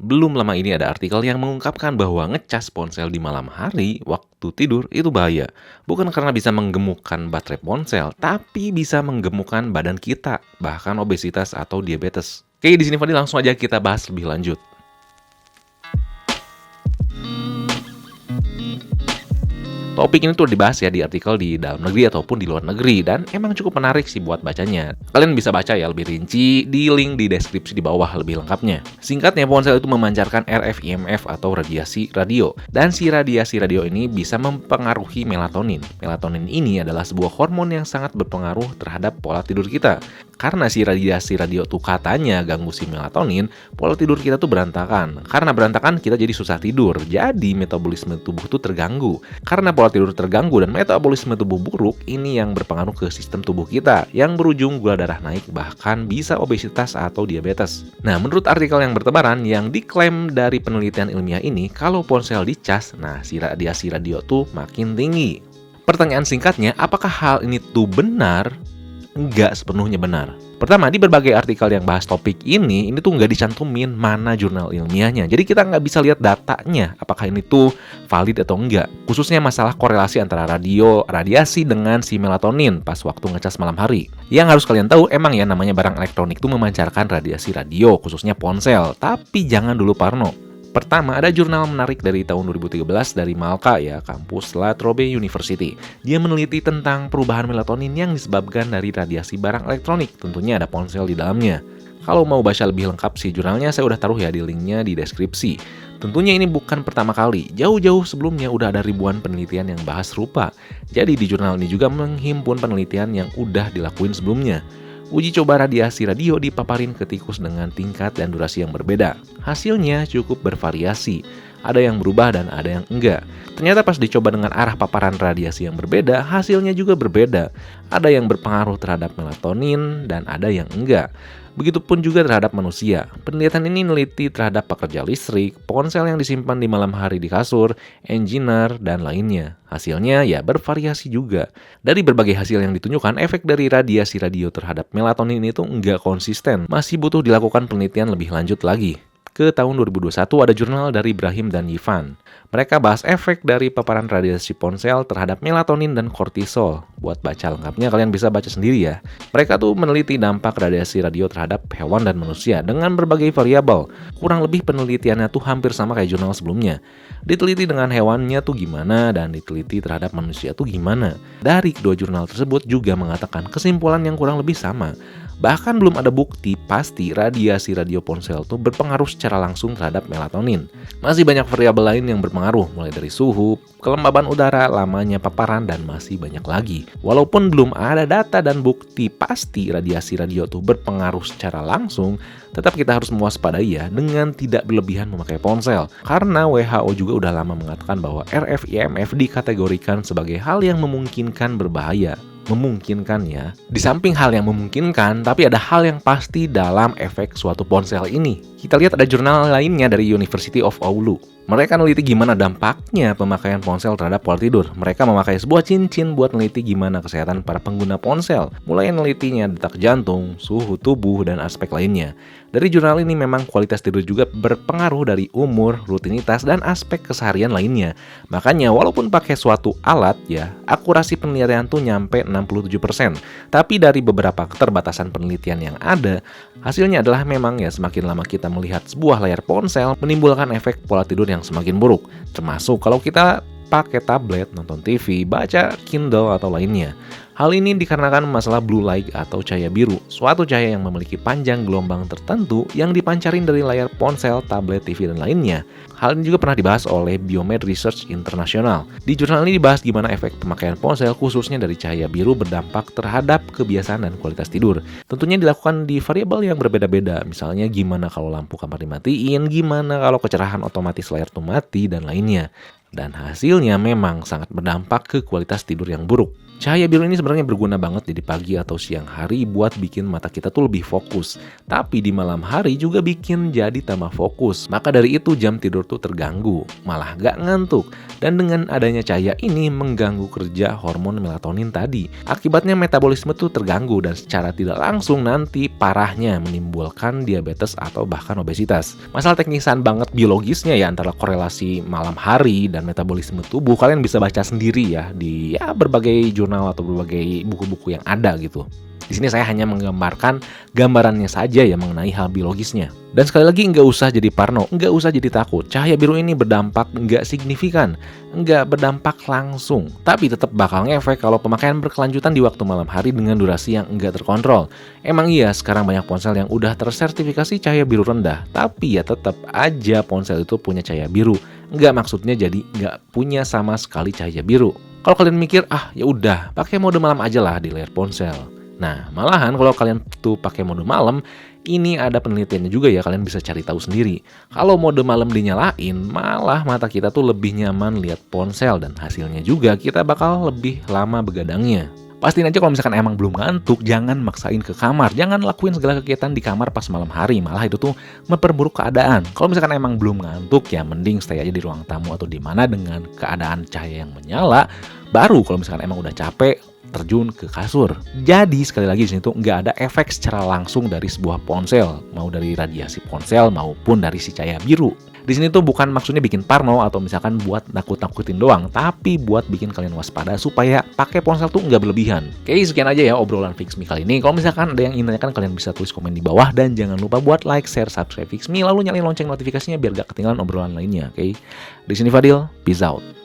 Belum lama ini ada artikel yang mengungkapkan bahwa ngecas ponsel di malam hari waktu tidur itu bahaya. Bukan karena bisa menggemukkan baterai ponsel, tapi bisa menggemukkan badan kita, bahkan obesitas atau diabetes. Oke, di sini Fadil langsung aja kita bahas lebih lanjut. Topik ini tuh dibahas ya di artikel di dalam negeri ataupun di luar negeri, dan emang cukup menarik sih buat bacanya. Kalian bisa baca ya lebih rinci di link di deskripsi di bawah lebih lengkapnya. Singkatnya, ponsel itu memancarkan RF EMF atau radiasi radio, dan si radiasi radio ini bisa mempengaruhi melatonin. Melatonin ini adalah sebuah hormon yang sangat berpengaruh terhadap pola tidur kita. Karena si radiasi radio tuh katanya ganggu si melatonin, pola tidur kita tuh berantakan. Karena berantakan, kita jadi susah tidur. Jadi metabolisme tubuh tuh terganggu. Karena pola tidur terganggu dan metabolisme tubuh buruk, ini yang berpengaruh ke sistem tubuh kita, yang berujung gula darah naik, bahkan bisa obesitas atau diabetes. Nah, menurut artikel yang bertebaran yang diklaim dari penelitian ilmiah ini, kalau ponsel dicas, nah si radiasi radio tuh makin tinggi. Pertanyaan singkatnya, apakah hal ini tuh benar? Nggak sepenuhnya benar. Pertama, di berbagai artikel yang bahas topik ini tuh nggak dicantumin mana jurnal ilmiahnya. Jadi kita nggak bisa lihat datanya, apakah ini tuh valid atau enggak. Khususnya masalah korelasi antara radiasi dengan si melatonin pas waktu ngecas malam hari. Yang harus kalian tahu, emang ya namanya barang elektronik tuh memancarkan radiasi radio, khususnya ponsel. Tapi jangan dulu parno. Pertama, ada jurnal menarik dari tahun 2013 dari Malta ya, kampus La Trobe University. Dia meneliti tentang perubahan melatonin yang disebabkan dari radiasi barang elektronik. Tentunya ada ponsel di dalamnya. Kalau mau baca lebih lengkap sih jurnalnya, saya udah taruh ya di linknya di deskripsi. Tentunya ini bukan pertama kali, jauh-jauh sebelumnya udah ada ribuan penelitian yang bahas serupa. Jadi di jurnal ini juga menghimpun penelitian yang udah dilakuin sebelumnya. Uji coba radiasi radio dipaparin ke tikus dengan tingkat dan durasi yang berbeda. Hasilnya cukup bervariasi, ada yang berubah dan ada yang enggak. Ternyata pas dicoba dengan arah paparan radiasi yang berbeda, hasilnya juga berbeda. Ada yang berpengaruh terhadap melatonin dan ada yang enggak. Begitupun juga terhadap manusia. Penelitian ini meneliti terhadap pekerja listrik, ponsel yang disimpan di malam hari di kasur, engineer, dan lainnya. Hasilnya ya bervariasi juga. Dari berbagai hasil yang ditunjukkan, efek dari radiasi radio terhadap melatonin itu nggak konsisten. Masih butuh dilakukan penelitian lebih lanjut lagi. Ke tahun 2021 ada jurnal dari Ibrahim dan Yifan. Mereka bahas efek dari paparan radiasi ponsel terhadap melatonin dan kortisol. Buat baca lengkapnya kalian bisa baca sendiri ya. Mereka tuh meneliti dampak radiasi radio terhadap hewan dan manusia dengan berbagai variabel. Kurang lebih penelitiannya tuh hampir sama kayak jurnal sebelumnya. Diteliti dengan hewannya tuh gimana dan diteliti terhadap manusia tuh gimana. Dari kedua jurnal tersebut juga mengatakan kesimpulan yang kurang lebih sama. Bahkan belum ada bukti pasti radiasi radio ponsel tuh berpengaruh secara langsung terhadap melatonin. Masih banyak variabel lain yang berpengaruh, mulai dari suhu, kelembaban udara, lamanya paparan, dan masih banyak lagi. Walaupun belum ada data dan bukti pasti radiasi radio tuh berpengaruh secara langsung, tetap kita harus mewaspadai ya dengan tidak berlebihan memakai ponsel. Karena WHO juga udah lama mengatakan bahwa RF EMF dikategorikan sebagai hal yang memungkinkan berbahaya. Memungkinkan ya. Di samping hal yang memungkinkan, tapi ada hal yang pasti dalam efek suatu ponsel ini. Kita lihat ada jurnal lainnya dari University of Oulu. Mereka neliti gimana dampaknya pemakaian ponsel terhadap pola tidur. Mereka memakai sebuah cincin buat neliti gimana kesehatan para pengguna ponsel. Mulai nelitinya detak jantung, suhu tubuh, dan aspek lainnya. Dari jurnal ini memang kualitas tidur juga berpengaruh dari umur, rutinitas, dan aspek keseharian lainnya. Makanya walaupun pakai suatu alat ya, akurasi penelitian tuh nyampe 67%. Tapi dari beberapa keterbatasan penelitian yang ada, hasilnya adalah memang ya semakin lama kita melihat sebuah layar ponsel menimbulkan efek pola tidur yang semakin buruk. Termasuk kalau kita pakai tablet, nonton TV, baca Kindle, atau lainnya. Hal ini dikarenakan masalah blue light atau cahaya biru, suatu cahaya yang memiliki panjang gelombang tertentu yang dipancarin dari layar ponsel, tablet, TV, dan lainnya. Hal ini juga pernah dibahas oleh Biomed Research International. Di jurnal ini dibahas gimana efek pemakaian ponsel khususnya dari cahaya biru berdampak terhadap kebiasaan dan kualitas tidur. Tentunya dilakukan di variabel yang berbeda-beda, misalnya gimana kalau lampu kamar dimatiin, gimana kalau kecerahan otomatis layar tuh mati, dan lainnya. Dan hasilnya memang sangat berdampak ke kualitas tidur yang buruk. Cahaya biru ini sebenarnya berguna banget di pagi atau siang hari buat bikin mata kita tuh lebih fokus. Tapi di malam hari juga bikin jadi tambah fokus. Maka dari itu jam tidur tuh terganggu, malah gak ngantuk. Dan dengan adanya cahaya ini mengganggu kerja hormon melatonin tadi. Akibatnya metabolisme tuh terganggu dan secara tidak langsung nanti parahnya menimbulkan diabetes atau bahkan obesitas. Masalah teknisan banget biologisnya ya antara korelasi malam hari dan metabolisme tubuh kalian bisa baca sendiri ya di berbagai jurnal atau berbagai buku-buku yang ada gitu. Di sini saya hanya menggambarkan gambarannya saja ya mengenai hal biologisnya. Dan sekali lagi nggak usah jadi parno, nggak usah jadi takut. Cahaya biru ini berdampak nggak signifikan, nggak berdampak langsung. Tapi tetap bakal ngefek kalau pemakaian berkelanjutan di waktu malam hari dengan durasi yang nggak terkontrol. Emang iya sekarang banyak ponsel yang udah tersertifikasi cahaya biru rendah. Tapi ya tetap aja ponsel itu punya cahaya biru. Nggak maksudnya jadi nggak punya sama sekali cahaya biru. Kalau kalian mikir, ya udah, pakai mode malam aja lah di layar ponsel. Nah, malahan kalau kalian tuh pakai mode malam, ini ada penelitiannya juga ya, kalian bisa cari tahu sendiri. Kalau mode malam dinyalain, malah mata kita tuh lebih nyaman lihat ponsel dan hasilnya juga kita bakal lebih lama begadangnya. Pastiin aja kalau misalkan emang belum ngantuk, jangan maksain ke kamar. Jangan lakuin segala kegiatan di kamar pas malam hari, malah itu tuh memperburuk keadaan. Kalau misalkan emang belum ngantuk, ya mending stay aja di ruang tamu atau di mana dengan keadaan cahaya yang menyala. Baru kalau misalkan emang udah capek, terjun ke kasur. Jadi sekali lagi di sini tuh nggak ada efek secara langsung dari sebuah ponsel, mau dari radiasi ponsel maupun dari si cahaya biru. Di sini tuh bukan maksudnya bikin parno atau misalkan buat nakut-nakutin doang, tapi buat bikin kalian waspada supaya pakai ponsel tuh nggak berlebihan. Oke, sekian aja ya obrolan Fix Me kali ini. Kalau misalkan ada yang ingin tanyakan, kalian bisa tulis komen di bawah dan jangan lupa buat like, share, subscribe Fix Me, lalu nyalain lonceng notifikasinya biar gak ketinggalan obrolan lainnya. Oke, di sini Fadil, peace out.